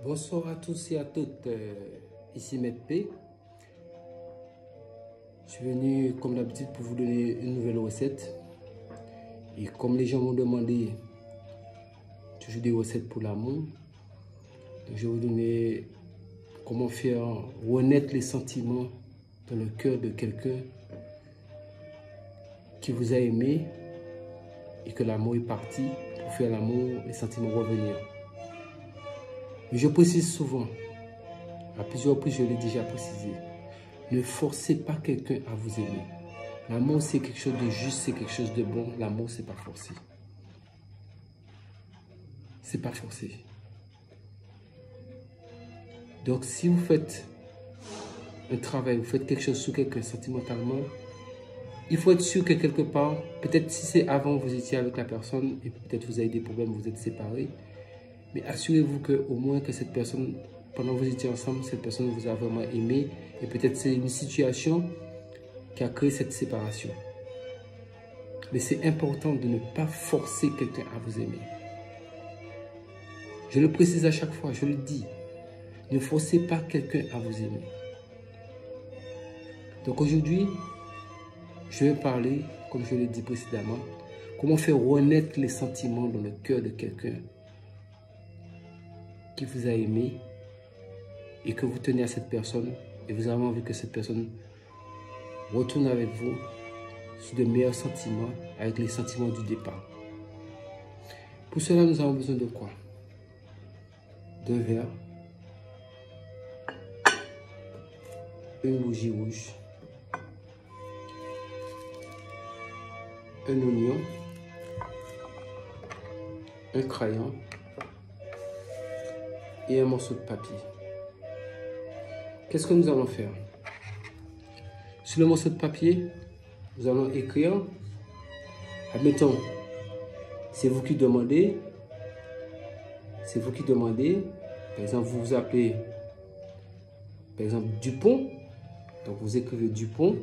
Bonsoir à tous et à toutes, ici Maître P. Je suis venu comme d'habitude pour vous donner une nouvelle recette. Et comme les gens m'ont demandé toujours des recettes pour l'amour, je vais vous donner comment faire renaître les sentiments dans le cœur de quelqu'un qui vous a aimé et que l'amour est parti pour faire l'amour, les sentiments revenir. Mais je précise souvent, à plusieurs reprises je l'ai déjà précisé, ne forcez pas quelqu'un à vous aimer. L'amour c'est quelque chose de juste, c'est quelque chose de bon. L'amour c'est pas forcé. C'est pas forcé. Donc si vous faites un travail, vous faites quelque chose sur quelqu'un sentimentalement, il faut être sûr que quelque part, peut-être si c'est avant vous étiez avec la personne et peut-être vous avez des problèmes, vous êtes séparés, mais assurez-vous que au moins que cette personne, pendant que vous étiez ensemble, cette personne vous a vraiment aimé et peut-être c'est une situation qui a créé cette séparation. Mais c'est important de ne pas forcer quelqu'un à vous aimer. Je le précise à chaque fois, je le dis. Ne forcez pas quelqu'un à vous aimer. Donc aujourd'hui, je vais parler, comme je l'ai dit précédemment, comment faire renaître les sentiments dans le cœur de quelqu'un qui vous a aimé et que vous tenez à cette personne et vous avez envie que cette personne retourne avec vous sur de meilleurs sentiments, avec les sentiments du départ. Pour cela, nous avons besoin de quoi? D'un verre, une bougie rouge, un oignon, un crayon et un morceau de papier. Qu'est-ce que nous allons faire? Sur le morceau de papier, nous allons écrire, admettons, c'est vous qui demandez, par exemple, vous vous appelez, par exemple, Dupont, donc vous écrivez Dupont,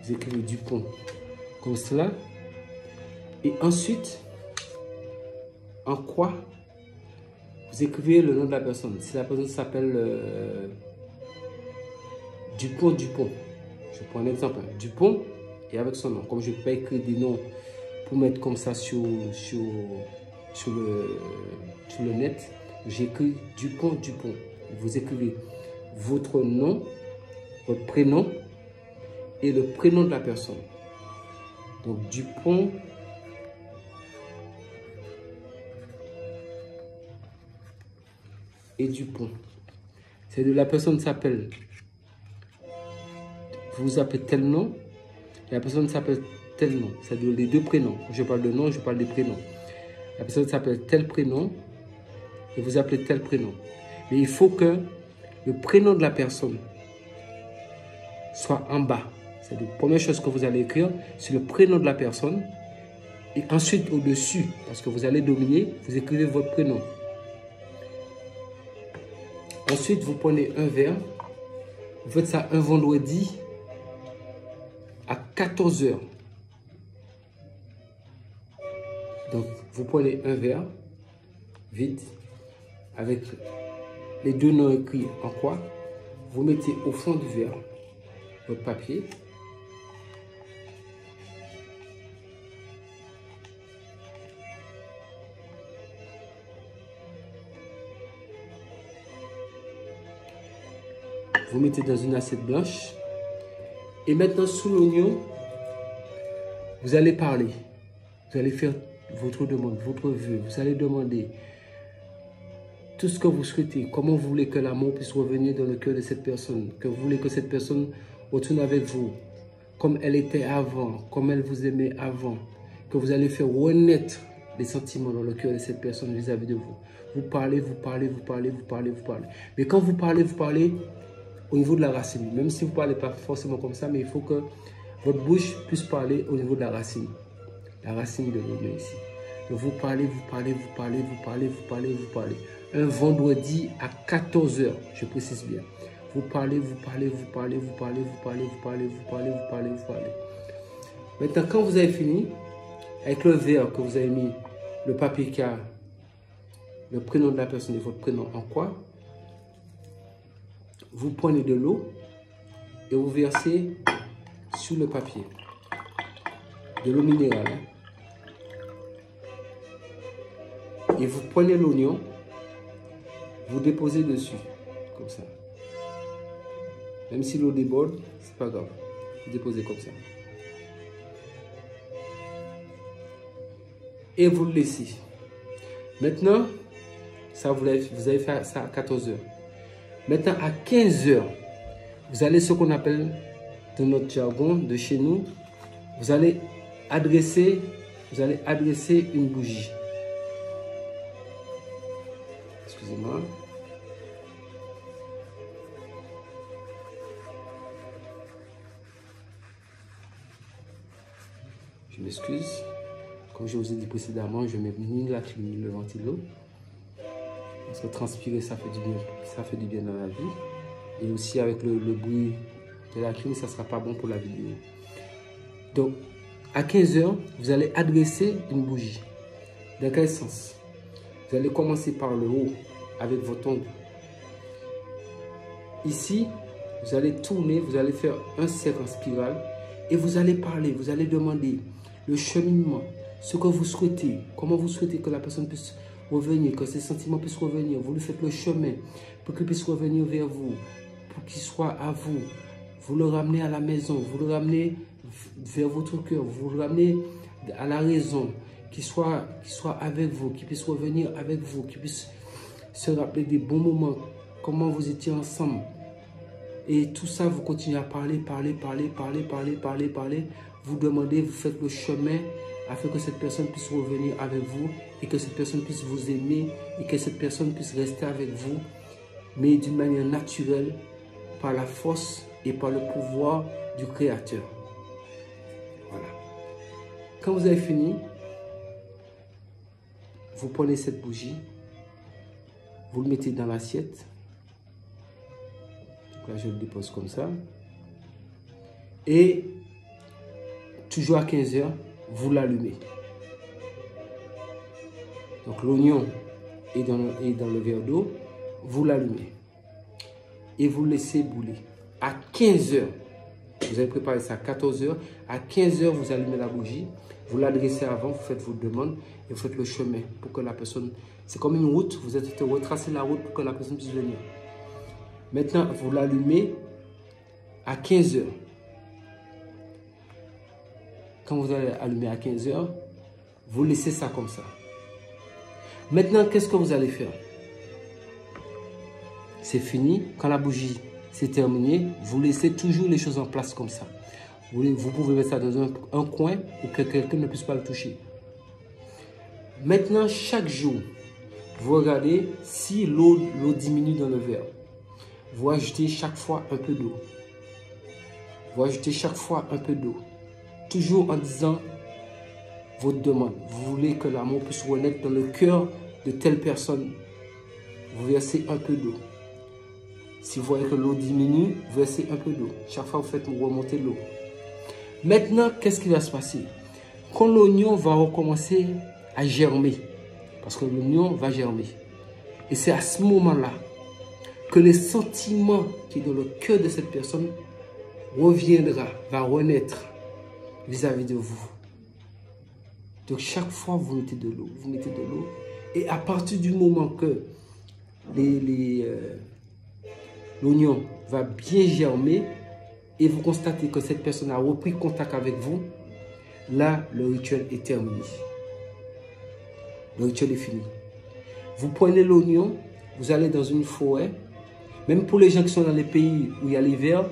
vous écrivez Dupont comme cela, et ensuite, en croix, vous écrivez le nom de la personne. Si la personne s'appelle Dupont, je prends un exemple, Dupont, et avec son nom. Comme je ne peux pas écrire des noms pour mettre comme ça sur le net, j'écris Dupont. Vous écrivez votre nom, votre prénom et le prénom de la personne. Donc Dupont et Dupont. C'est de la personne s'appelle, vous vous appelez tel nom, et la personne s'appelle tel nom. C'est les deux prénoms. Je parle de nom, je parle des prénoms. La personne s'appelle tel prénom et vous appelez tel prénom. Mais il faut que le prénom de la personne soit en bas. C'est la première chose que vous allez écrire, c'est le prénom de la personne. Et ensuite au-dessus, parce que vous allez dominer, vous écrivez votre prénom. Ensuite, vous prenez un verre. Vous faites ça un vendredi à 14 h. Donc, vous prenez un verre vide avec les deux noms écrits en croix. Vous mettez au fond du verre votre papier. Vous mettez dans une assiette blanche. Et maintenant, sous l'oignon, vous allez parler. Vous allez faire votre demande, votre vœu. Vous allez demander tout ce que vous souhaitez. Comment vous voulez que l'amour puisse revenir dans le cœur de cette personne. Que vous voulez que cette personne retourne avec vous. Comme elle était avant. Comme elle vous aimait avant. Que vous allez faire renaître les sentiments dans le cœur de cette personne vis-à-vis de vous. Vous parlez. Mais quand vous parlez au niveau de la racine. Même si vous ne parlez pas forcément comme ça, mais il faut que votre bouche puisse parler au niveau de la racine. La racine de l'oignon ici. Donc vous parlez. Un vendredi à 14 h, je précise bien. Vous parlez, vous parlez, vous parlez, vous parlez, vous parlez, vous parlez, vous parlez, vous parlez, vous parlez. Maintenant, quand vous avez fini, avec le verre que vous avez mis, le papier qui a le prénom de la personne et votre prénom en croix, vous prenez de l'eau et vous versez sur le papier. De l'eau minérale. Et vous prenez l'oignon, vous déposez dessus, comme ça. Même si l'eau déborde, c'est pas grave. Vous déposez comme ça. Et vous le laissez. Maintenant, ça vous avez fait ça à 14 heures. Maintenant, à 15 heures, vous allez ce qu'on appelle, dans notre jargon de chez nous, vous allez adresser une bougie. Excusez-moi. Je m'excuse. Comme je vous ai dit précédemment, je mets ni la clim ni le ventilo. Parce que transpirer, ça fait du bien dans la vie. Et aussi avec le bruit de la clim, ça ne sera pas bon pour la vidéo. Donc, à 15 heures, vous allez adresser une bougie. Dans quel sens? Vous allez commencer par le haut avec votre ongle. Ici, vous allez tourner, vous allez faire un cercle en spirale et vous allez parler, vous allez demander le cheminement, ce que vous souhaitez, comment vous souhaitez que la personne puisse revenir, que ses sentiments puissent revenir. Vous lui faites le chemin pour qu'il puisse revenir vers vous, pour qu'il soit à vous. Vous le ramenez à la maison, vous le ramenez vers votre cœur, vous le ramenez à la raison, qu'il soit avec vous, qu'il puisse revenir avec vous, qu'il puisse se rappeler des bons moments, comment vous étiez ensemble. Et tout ça, vous continuez à parler. Vous demandez, vous faites le chemin afin que cette personne puisse revenir avec vous et que cette personne puisse vous aimer et que cette personne puisse rester avec vous, mais d'une manière naturelle, par la force et par le pouvoir du Créateur. Voilà. Quand vous avez fini, vous prenez cette bougie, vous le mettez dans l'assiette. Là, je le dépose comme ça. Et toujours à 15 heures, vous l'allumez. Donc l'oignon est dans le verre d'eau, vous l'allumez. Et vous le laissez bouler. À 15 heures, vous avez préparé ça à 14 heures. À 15 heures, vous allumez la bougie. Vous l'adressez avant, vous faites vos demandes et vous faites le chemin pour que la personne... C'est comme une route, vous êtes retracé la route pour que la personne puisse venir. Maintenant, vous l'allumez à 15 heures. Quand vous allez allumer à 15 heures, vous laissez ça comme ça. Maintenant, qu'est-ce que vous allez faire? C'est fini. Quand la bougie s'est terminée, vous laissez toujours les choses en place comme ça. Vous pouvez mettre ça dans un coin pour que quelqu'un ne puisse pas le toucher. Maintenant, chaque jour, vous regardez si l'eau diminue dans le verre. Vous ajoutez chaque fois un peu d'eau. Vous ajoutez chaque fois un peu d'eau. Toujours en disant votre demande. Vous voulez que l'amour puisse renaître dans le cœur de telle personne. Vous versez un peu d'eau. Si vous voyez que l'eau diminue, vous versez un peu d'eau. Chaque fois, vous faites remonter l'eau. Maintenant, qu'est-ce qui va se passer? Quand l'oignon va recommencer à germer, parce que l'oignon va germer. Et c'est à ce moment-là que les sentiments qui sont dans le cœur de cette personne va renaître vis-à-vis de vous. Donc chaque fois, vous mettez de l'eau, et à partir du moment que l'oignon va bien germer, et vous constatez que cette personne a repris contact avec vous, là, le rituel est terminé. Le rituel est fini. Vous prenez l'oignon, vous allez dans une forêt. Même pour les gens qui sont dans les pays où il y a l'hiver,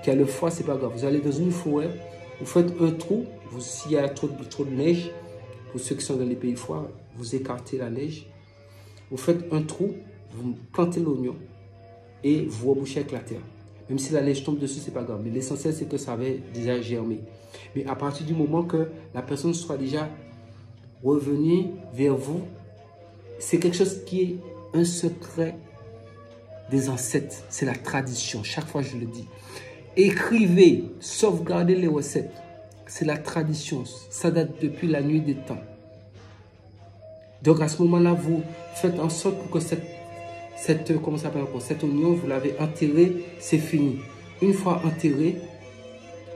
qui a le froid, c'est pas grave. Vous allez dans une forêt, vous faites un trou. S'il y a trop de neige, pour ceux qui sont dans les pays froids, vous écartez la neige. Vous faites un trou, vous plantez l'oignon et vous rebouchez avec la terre. Même si la neige tombe dessus, c'est pas grave. Mais l'essentiel, c'est que ça avait déjà germé. Mais à partir du moment que la personne soit déjà revenue vers vous, c'est quelque chose qui est un secret des ancêtres. C'est la tradition. Chaque fois, je le dis. Écrivez, sauvegardez les recettes. C'est la tradition. Ça date depuis la nuit des temps. Donc, à ce moment-là, vous faites en sorte pour que comment ça s'appelle encore, cet oignon, vous l'avez enterré, c'est fini. Une fois enterré,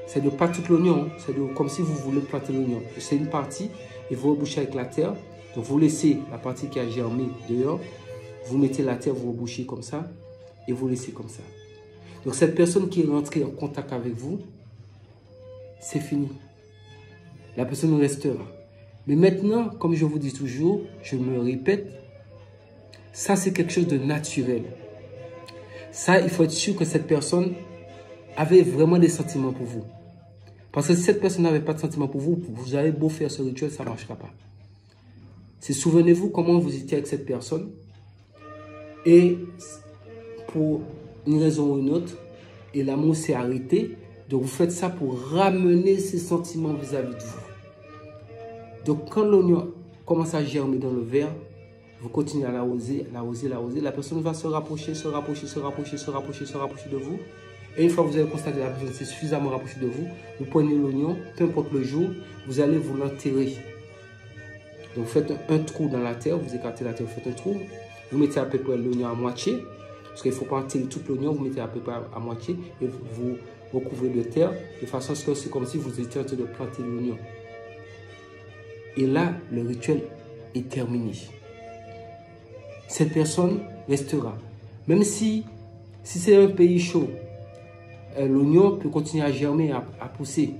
c'est de pas tout l'oignon, c'est comme si vous voulez planter l'oignon. C'est une partie et vous rebouchez avec la terre. Donc, vous laissez la partie qui a germé dehors. Vous mettez la terre, vous rebouchez comme ça et vous laissez comme ça. Donc, cette personne qui est rentrée en contact avec vous, c'est fini. La personne restera. Mais maintenant, comme je vous dis toujours, je me répète, ça c'est quelque chose de naturel. Ça, il faut être sûr que cette personne avait vraiment des sentiments pour vous. Parce que si cette personne n'avait pas de sentiments pour vous, vous avez beau faire ce rituel, ça ne marchera pas. Souvenez-vous comment vous étiez avec cette personne. Et pour une raison ou une autre, et l'amour s'est arrêté. Donc vous faites ça pour ramener ces sentiments vis-à-vis de vous. Donc quand l'oignon commence à germer dans le verre, vous continuez à l'arroser, la personne va se rapprocher de vous. Et une fois que vous avez constaté que la personne s'est suffisamment rapprochée de vous, vous prenez l'oignon, peu importe le jour, vous allez vous l'enterrer. Donc vous faites un trou dans la terre, vous écartez la terre, vous faites un trou, vous mettez à peu près l'oignon à moitié, parce qu'il ne faut pas enterrer tout l'oignon, vous mettez à peu près à moitié, et vous recouvrez de terre, de façon à ce que c'est comme si vous étiez en train de planter l'oignon. Et là, le rituel est terminé. Cette personne restera. Même si c'est un pays chaud, l'oignon peut continuer à germer, à pousser.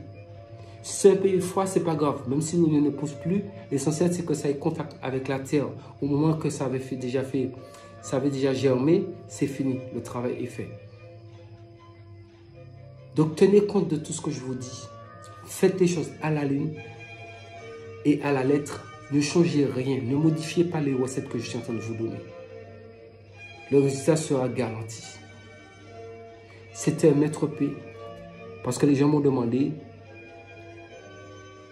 Si c'est un pays froid, ce n'est pas grave. Même si l'oignon ne pousse plus, l'essentiel c'est que ça ait contact avec la terre. Au moment que ça avait déjà germé, c'est fini. Le travail est fait. Donc tenez compte de tout ce que je vous dis. Faites les choses à la lune et à la lettre. Ne changez rien. Ne modifiez pas les recettes que je suis en train de vous donner. Le résultat sera garanti. C'était un maître P. Parce que les gens m'ont demandé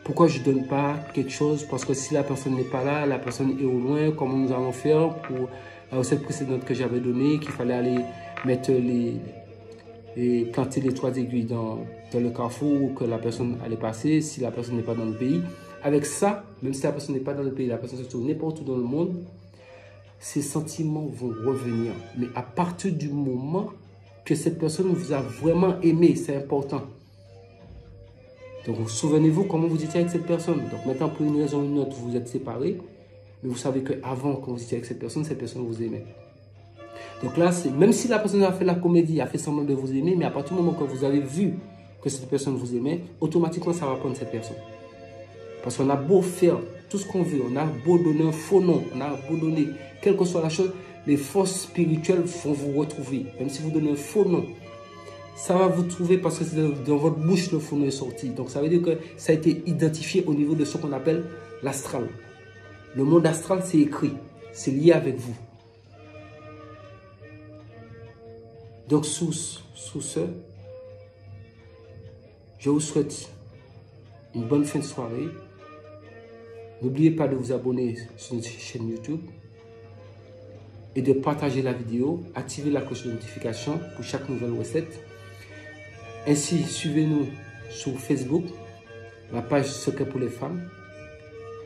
pourquoi je ne donne pas quelque chose. Parce que si la personne n'est pas là, la personne est au loin, comment nous allons faire pour la recette précédente que j'avais donnée, qu'il fallait aller mettre planter les 3 aiguilles dans le carrefour que la personne allait passer si la personne n'est pas dans le pays. Avec ça, même si la personne n'est pas dans le pays, la personne se trouve n'importe où dans le monde, ces sentiments vont revenir. Mais à partir du moment que cette personne vous a vraiment aimé, c'est important. Donc, souvenez-vous comment vous étiez avec cette personne. Donc, maintenant, pour une raison ou une autre, vous êtes séparés. Mais vous savez qu'avant, quand vous étiez avec cette personne vous aimait. Donc là, même si la personne a fait la comédie, a fait semblant de vous aimer, mais à partir du moment que vous avez vu que cette personne vous aimait, automatiquement, ça va prendre cette personne. Parce qu'on a beau faire tout ce qu'on veut, on a beau donner un faux nom, on a beau donner, quelle que soit la chose, les forces spirituelles vont vous retrouver. Même si vous donnez un faux nom, ça va vous trouver parce que c'est dans votre bouche le faux nom est sorti. Donc ça veut dire que ça a été identifié au niveau de ce qu'on appelle l'astral. Le monde astral, c'est écrit, c'est lié avec vous. Donc sous ce, je vous souhaite une bonne fin de soirée. N'oubliez pas de vous abonner sur notre chaîne YouTube et de partager la vidéo, activer la cloche de notification pour chaque nouvelle recette. Ainsi, suivez-nous sur Facebook, la page Secret pour les femmes.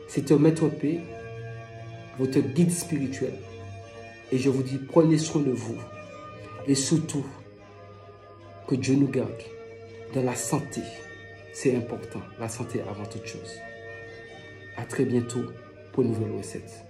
C'était Maître P, votre guide spirituel. Et je vous dis, prenez soin de vous. Et surtout, que Dieu nous garde dans la santé. C'est important, la santé avant toute chose. À très bientôt pour une nouvelle recette.